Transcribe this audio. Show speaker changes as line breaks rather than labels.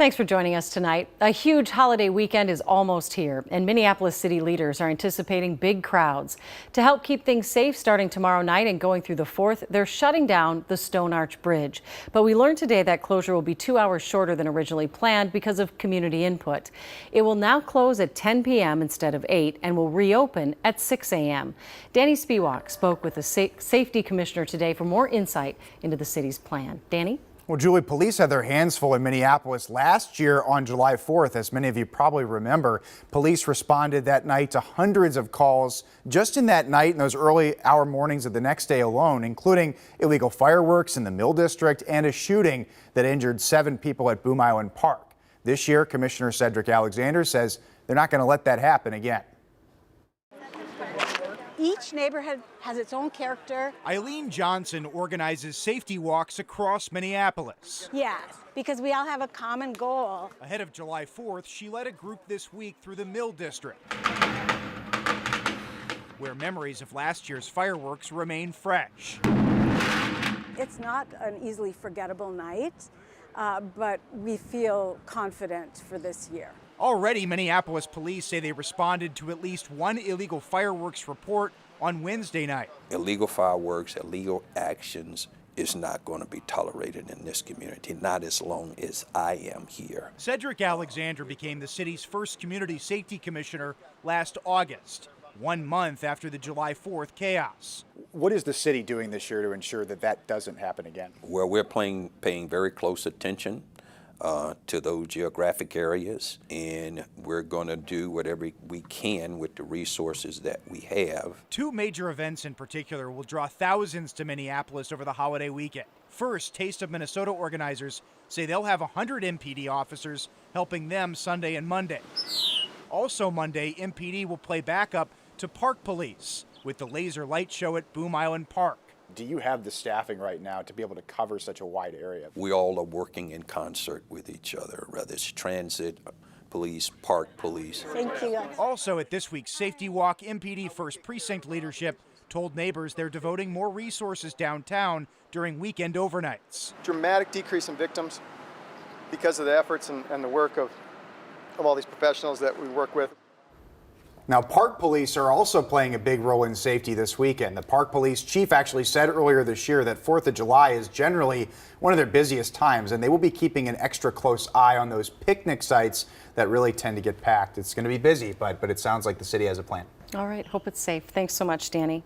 Thanks for joining us tonight. A huge holiday weekend is almost here, and Minneapolis city leaders are anticipating big crowds. To help keep things safe starting tomorrow night and going through the 4th, they're shutting down the Stone Arch Bridge. But we learned today that closure will be 2 hours shorter than originally planned because of community input. It will now close at 10 p.m. instead of 8 and will reopen at 6 a.m. Danny Spiewak spoke with the safety commissioner today for more insight into the city's plan. Danny?
Well, Julie, police had their hands full in Minneapolis last year on July 4th. As many of you probably remember, police responded that night to hundreds of calls just in that night and those early hour mornings of the next day alone, including illegal fireworks in the Mill District and a shooting that injured 7 people at Boom Island Park. This year, Commissioner Cedric Alexander says they're not going to let that happen again.
Each neighborhood has its own character.
Eileen Johnson organizes safety walks across Minneapolis.
Yes, because we all have a common goal.
Ahead of July 4th, she led a group this week through the Mill District, where memories of last year's fireworks remain fresh.
It's not an easily forgettable night, but we feel confident for this year.
Already, Minneapolis police say they responded to at least one illegal fireworks report on Wednesday night.
Illegal fireworks, illegal actions is not going to be tolerated in this community, not as long as I am here.
Cedric Alexander became the city's first community safety commissioner last August, 1 month after the July 4th chaos.
What is the city doing this year to ensure that that doesn't happen again?
Well, we're paying very close attention to those geographic areas, and we're going to do whatever we can with the resources that we have.
2 major events in particular will draw thousands to Minneapolis over the holiday weekend. First, Taste of Minnesota organizers say they'll have 100 MPD officers helping them Sunday and Monday. Also Monday, MPD will play backup to Park Police with the laser light show at Boom Island Park.
Do you have the staffing right now to be able to cover such a wide area?
We all are working in concert with each other, whether it's transit police, park police.
Thank you.
Also at this week's Safety Walk, MPD First Precinct leadership told neighbors they're devoting more resources downtown during weekend overnights.
Dramatic decrease in victims because of the efforts and the work of all these professionals that we work with.
Now, Park Police are also playing a big role in safety this weekend. The Park Police chief actually said earlier this year that 4th of July is generally one of their busiest times, and they will be keeping an extra close eye on those picnic sites that really tend to get packed. It's going to be busy, but it sounds like the city has a plan.
All right, hope it's safe. Thanks so much, Danny.